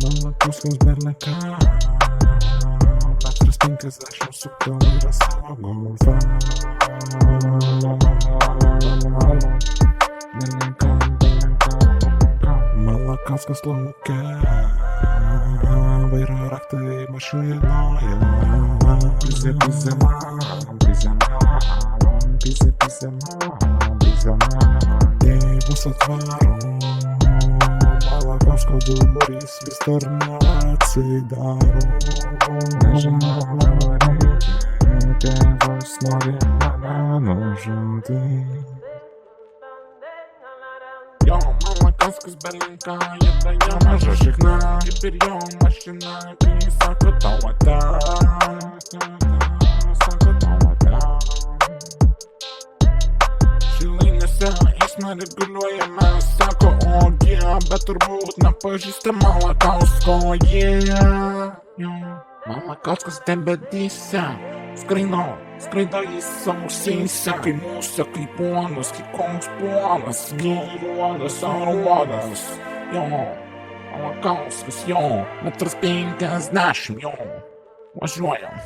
Malakuskas berleka Metras 50 su kamera savo golfą Malakauskas lauke Vairo raktai mašinoje Pizė, pizė man, pizė man Pizė, pizė man, pizė man Tėvus atvaro Malakausko duburys vis dar neatsidaro Nežinau, tėvas nori mane nužudyti Jo, Malakauskas belenka, jėda jo maža šikna Kaip ir jo mašina, kai sako tau ate Sako tau ate Šilainiuose eismą reguliuojame Sako, ogie, bet turbūt nepažįsta Malakausko, Jo, Malakauskas tebedyse Skraido jis ausyse Kai mūsų, kai ponas, kai koks ponas Gyruodas, aruodas Jo, Malakauskas, Metras 50, Važiuojam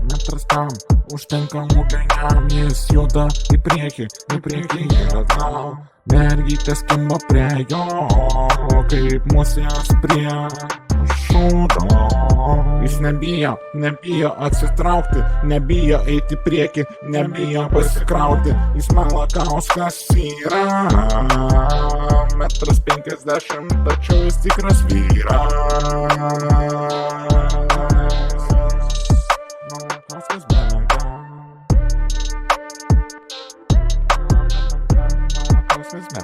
Metras tam užtenka mugeniam Jis juda į priekį ir atgal Mergytės kimba prie jo Kaip musės prie šūdo Jis nebijo atsitraukti Nebijo eiti prieki, nebijo pasikrauti Jis Malakauskas yra Metras 50, tačiau jis tikras vyras Malakauskas belenka Malakauskas belenka